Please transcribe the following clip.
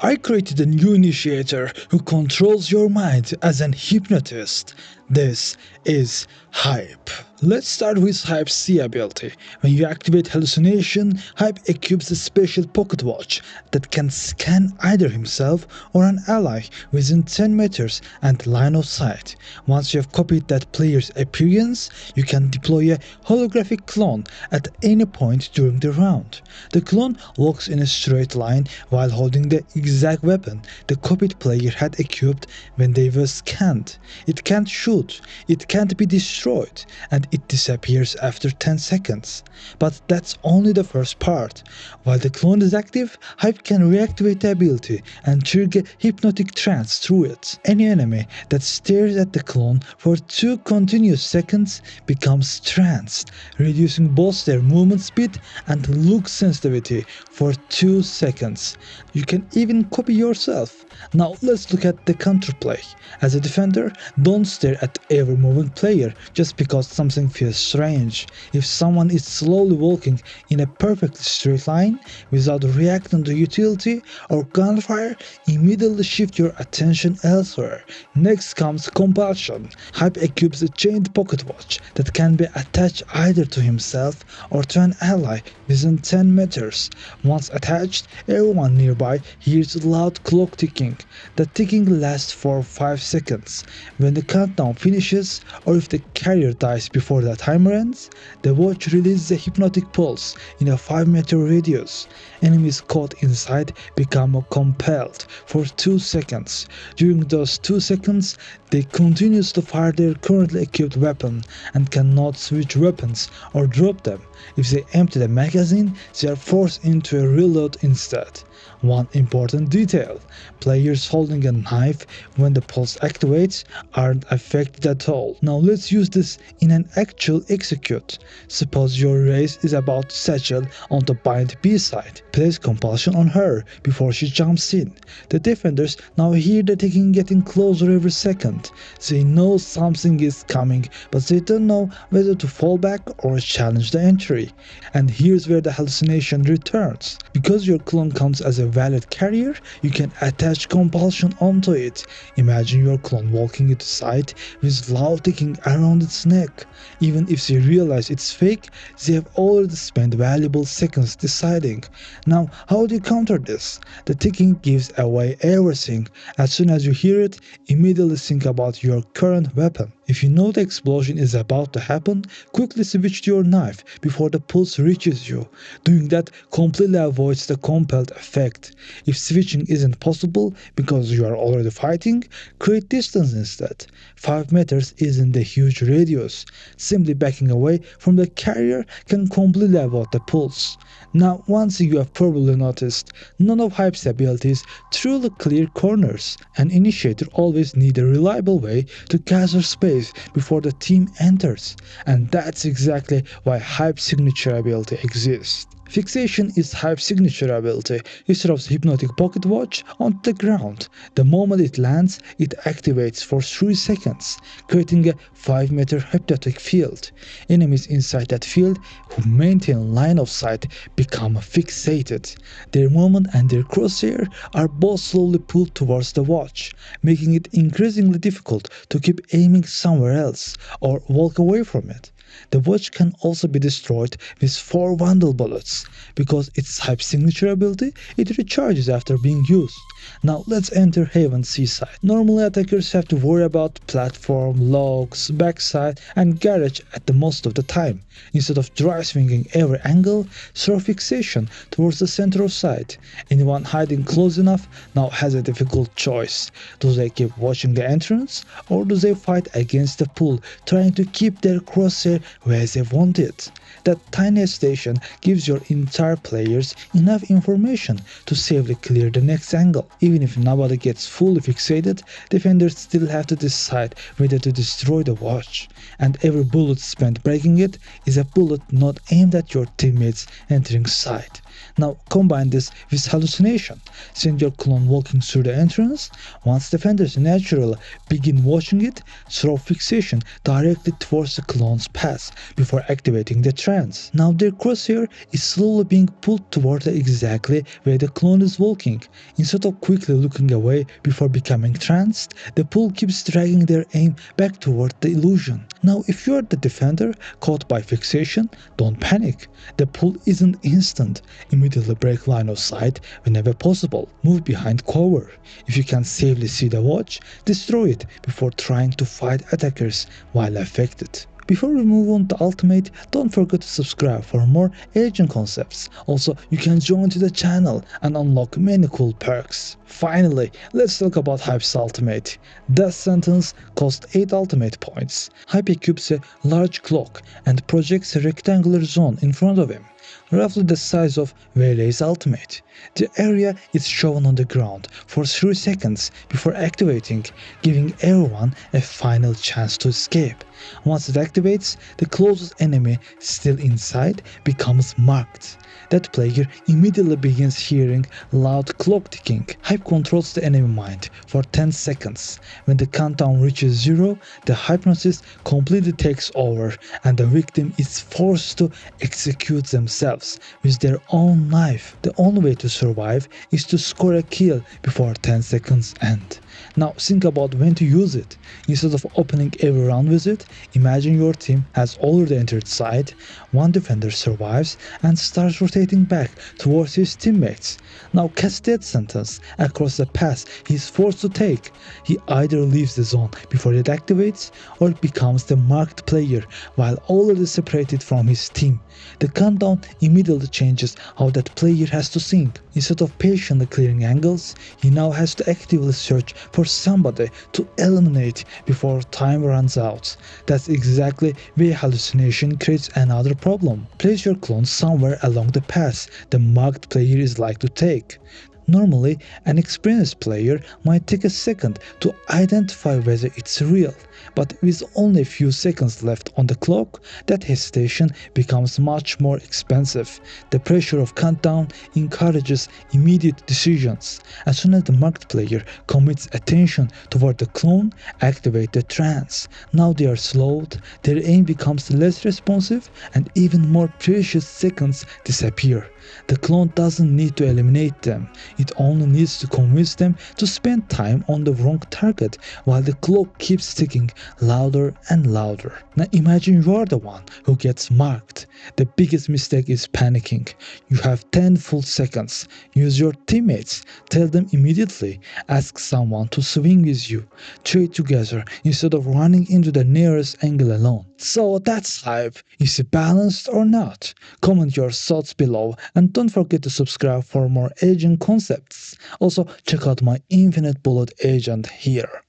I created a new initiator who controls your mind as an hypnotist. This is Hype. Let's start with Hype's C ability. When you activate Hallucination, Hype equips a special pocket watch that can scan either himself or an ally within 10 meters and line of sight. Once you have copied that player's appearance, you can deploy a holographic clone at any point during the round. The clone walks in a straight line while holding the exact weapon the copied player had equipped when they were scanned. It can't shoot, it can't be destroyed, and it disappears after 10 seconds. But that's only the first part. While the clone is active, Hype can reactivate the ability and trigger hypnotic trance through it. Any enemy that stares at the clone for 2 continuous seconds becomes tranced, reducing both their movement speed and look sensitivity for 2 seconds. You can even copy yourself. Now let's look at the counterplay. As a defender, don't stare at every moving player just because something feels strange. If someone is slowly walking in a perfectly straight line without reacting to utility or gunfire, immediately shift your attention elsewhere. Next comes Compulsion. Hype equips a chained pocket watch that can be attached either to himself or to an ally within 10 meters. Once attached, everyone nearby hears loud clock ticking. The ticking lasts for 5 seconds. When the countdown finishes, or if the carrier dies before the timer ends, the watch releases a hypnotic pulse in a 5-meter radius. Enemies caught inside become compelled for 2 seconds. During those 2 seconds, they continuously fire their currently equipped weapon and cannot switch weapons or drop them. If they empty the magazine, they are forced into a reload instead. One important detail: players holding a knife when the pulse activates aren't affected at all. Now let's use this in an actual execute. Suppose your race is about to satchel on the bind B side. Place Compulsion on her before she jumps in. The defenders now hear the ticking getting closer every second. They know something is coming, but they don't know whether to fall back or challenge the entry. And here's where the hallucination returns. Because your clone counts as a valid carrier, you can attach Compulsion onto it. Imagine your clone walking into sight with loud ticking around its neck. Even if they realize it's fake, they have already spent valuable seconds deciding. Now, how do you counter this? The ticking gives away everything. As soon as you hear it, immediately think about your current weapon. If you know the explosion is about to happen, quickly switch to your knife before the pulse reaches you. Doing that completely avoids the compelled effect. If switching isn't possible because you are already fighting, create distance instead. 5 meters isn't a huge radius. Simply backing away from the carrier can completely avoid the pulse. Now, once you have probably noticed, none of Hype's abilities truly clear corners. An initiator always needs a reliable way to gather space before the team enters, and that's exactly why Hype's signature ability exists. Fixation is Hype's signature ability. He throws hypnotic pocket watch onto the ground. The moment it lands, it activates for 3 seconds, creating a 5-meter hypnotic field. Enemies inside that field who maintain line of sight become fixated. Their movement and their crosshair are both slowly pulled towards the watch, making it increasingly difficult to keep aiming somewhere else or walk away from it. The watch can also be destroyed with 4 Vandal bullets. Because it's Hype's signature ability, it recharges after being used. Now let's enter Haven's seaside. Normally attackers have to worry about platform, logs, backside and garage at the most of the time. Instead of dry swinging every angle, throw Fixation towards the center of sight. Anyone hiding close enough now has a difficult choice. Do they keep watching the entrance, or do they fight against the pull, trying to keep their crosshair where they want it? That tiny station gives your entire players enough information to safely clear the next angle. Even if nobody gets fully fixated, defenders still have to decide whether to destroy the watch. And every bullet spent breaking it is a bullet not aimed at your teammates entering sight. Now combine this with hallucination. Send your clone walking through the entrance. Once defenders naturally begin watching it, throw fixation directly towards the clone's path before activating the trance. Now their crosshair is slowly being pulled toward exactly where the clone is walking. Instead of quickly looking away before becoming tranced, the pull keeps dragging their aim back toward the illusion. Now if you are the defender caught by fixation, don't panic. The pull isn't instant. Immediately break line of sight whenever possible. Move behind cover. If you can safely see the watch, destroy it before trying to fight attackers while affected. Before we move on to Ultimate, don't forget to subscribe for more agent concepts. Also, you can join to the channel and unlock many cool perks. Finally, let's talk about Hype's Ultimate. That sentence costs 8 Ultimate points. Hype equips a large clock and projects a rectangular zone in front of him, roughly the size of Vaylay's ultimate. The area is shown on the ground for 3 seconds before activating, giving everyone a final chance to escape. Once it activates, the closest enemy still inside becomes marked. That player immediately begins hearing loud clock ticking. Hype controls the enemy mind for 10 seconds. When the countdown reaches 0, the hypnosis completely takes over and the victim is forced to execute themselves with their own knife. The only way to survive is to score a kill before 10 seconds end. Now think about when to use it. Instead of opening every round with it, imagine your team has already entered side, one defender survives and starts rotating back towards his teammates. Now cast that sentence across the path he is forced to take. He either leaves the zone before it activates or becomes the marked player while already separated from his team. The countdown immediately changes how that player has to think. Instead of patiently clearing angles, he now has to actively search for somebody to eliminate before time runs out. That's exactly where hallucination creates another problem. Place your clone somewhere along the path the marked player is likely to take. Normally, an experienced player might take a second to identify whether it's real, but with only a few seconds left on the clock, that hesitation becomes much more expensive. The pressure of countdown encourages immediate decisions. As soon as the marked player commits attention toward the clone, activate the trance. Now they are slowed, their aim becomes less responsive, and even more precious seconds disappear. The clone doesn't need to eliminate them, it only needs to convince them to spend time on the wrong target while the clock keeps ticking louder and louder. Now imagine you are the one who gets marked. The biggest mistake is panicking. You have 10 full seconds. Use your teammates. Tell them immediately. Ask someone to swing with you. Trade together instead of running into the nearest angle alone. So that's Hype. Is it balanced or not? Comment your thoughts below and don't forget to subscribe for more agent concepts. Also check out my infinite bullet agent here.